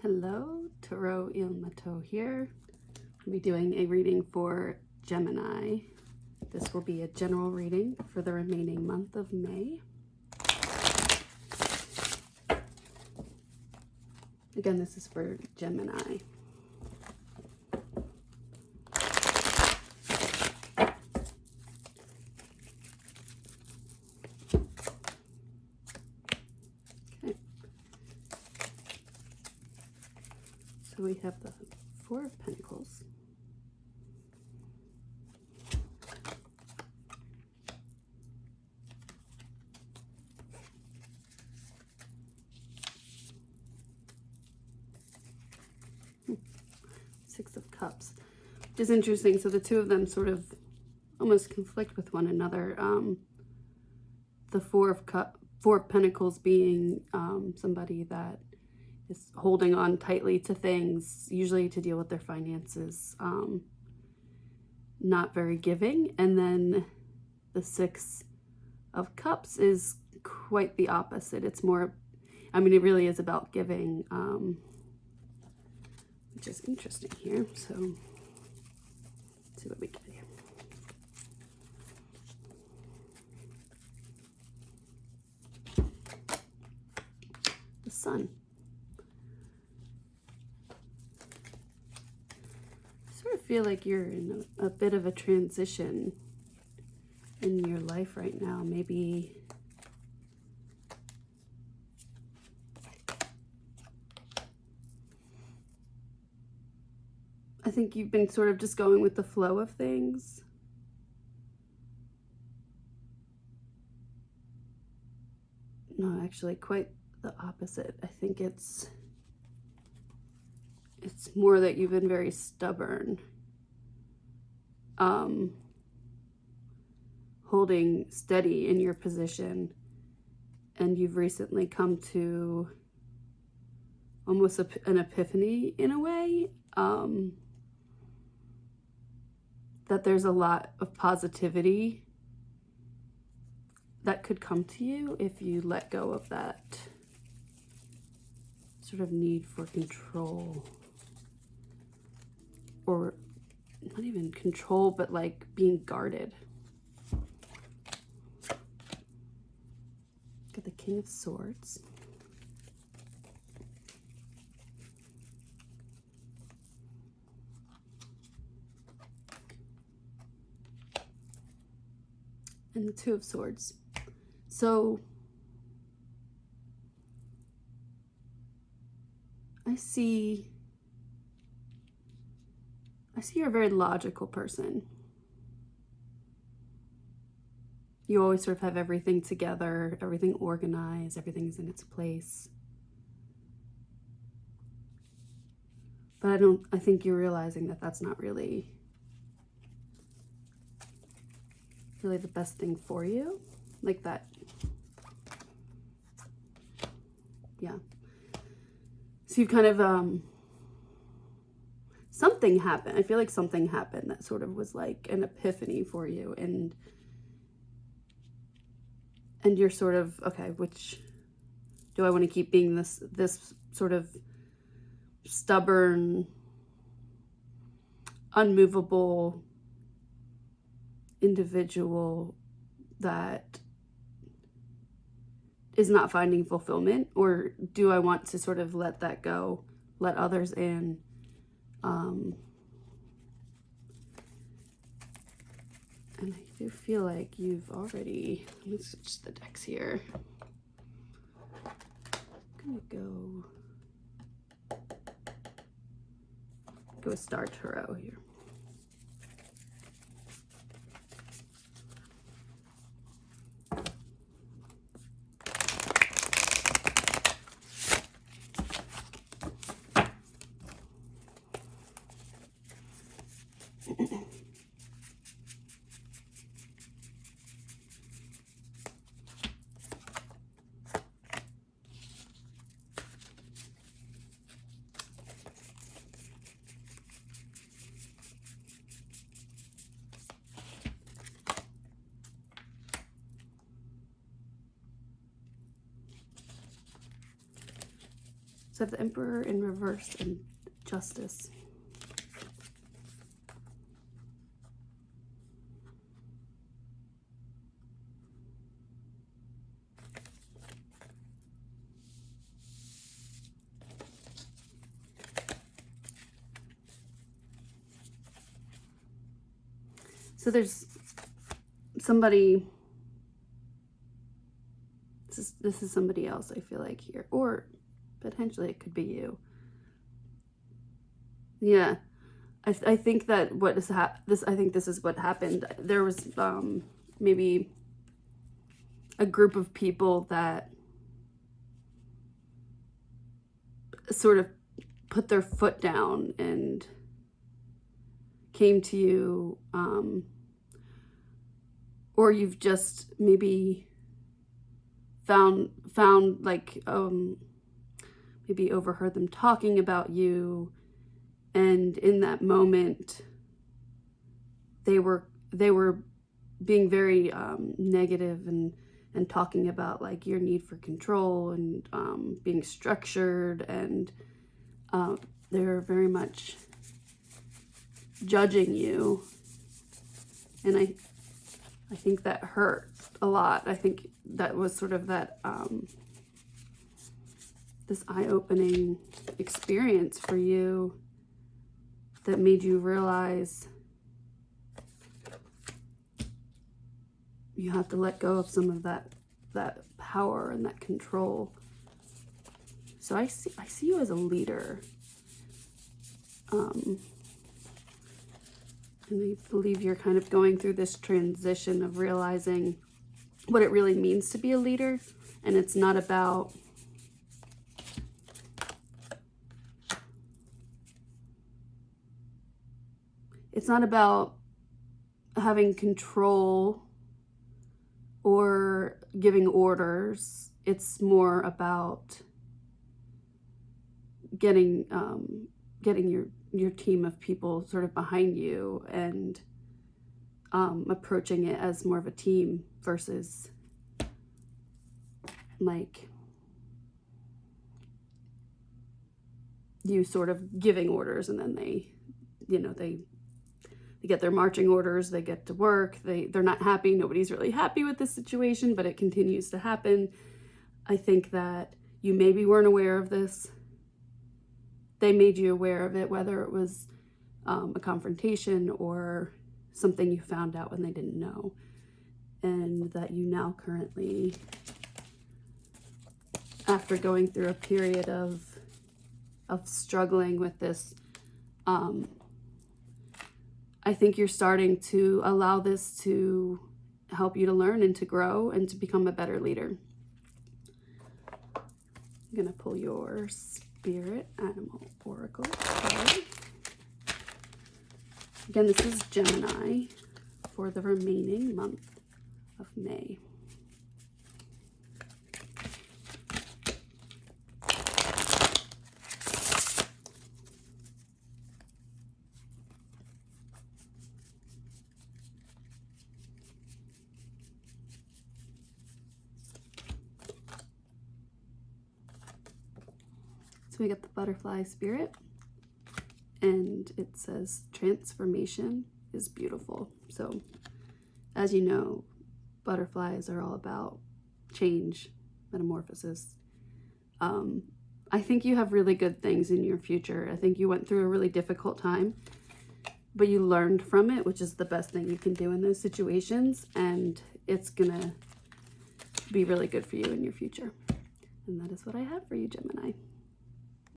Hello, Tarot Il Mato here. I'll be doing a reading for Gemini. This will be a general reading for the remaining month of May. Again, this is for Gemini. So we have the Four of Pentacles, Six of Cups, which is interesting. So the two of them sort of almost conflict with one another. The Four of Pentacles being somebody that is holding on tightly to things, usually to deal with their finances, not very giving. And then the Six of Cups is quite the opposite. It's more, I mean, it really is about giving, which is interesting here. So let's see what we get here. The Sun. I feel like you're in a bit of a transition in your life right now. Maybe I think you've been sort of just going with the flow of things. No, actually quite the opposite. I think it's more that you've been very stubborn, holding steady in your position, and you've recently come to almost an epiphany in a way, that there's a lot of positivity that could come to you if you let go of that sort of need for control. Or not even control, but like being guarded. Got the King of Swords. And the Two of Swords. So I see you're a very logical person. You always sort of have everything together, everything organized, everything's in its place. But I think you're realizing that that's not really the best thing for you. Like that. Yeah. So you've kind of, something happened. I feel like something happened that sort of was like an epiphany for you, and you're sort of, okay, which do I want to keep being this sort of stubborn, unmovable individual that is not finding fulfillment, or do I want to sort of let that go, let others in? And I do feel like you've already, let me switch the decks here. I'm gonna go with Star Tarot here. So I have the Emperor in reverse and Justice. So there's somebody, this is somebody else, I feel like, here, or potentially it could be you. Yeah, I think that what is I think this is what happened. There was maybe a group of people that sort of put their foot down and came to you, or you've just maybe found like maybe overheard them talking about you, and in that moment they were being very negative and talking about like your need for control and being structured, and they're very much judging you, and I think that hurt a lot. I think that was sort of that this eye-opening experience for you that made you realize you have to let go of some of that power and that control. So I see you as a leader. And I believe you're kind of going through this transition of realizing what it really means to be a leader. And it's not about having control or giving orders. It's more about getting your team of people sort of behind you and approaching it as more of a team versus like you sort of giving orders and then they get their marching orders, they get to work, they're not happy, nobody's really happy with this situation, but it continues to happen. I think that you maybe weren't aware of this. They made you aware of it, whether it was a confrontation or something you found out when they didn't know, and that you now currently, after going through a period of struggling with this, I think you're starting to allow this to help you to learn and to grow and to become a better leader. I'm gonna pull your Spirit Animal Oracle card. Again, this is Gemini for the remaining month of May. We got the butterfly spirit, and it says transformation is beautiful. So as you know, butterflies are all about change, metamorphosis. I think you have really good things in your future. I think you went through a really difficult time, but you learned from it, which is the best thing you can do in those situations, and it's gonna be really good for you in your future. And that is what I have for you, Gemini.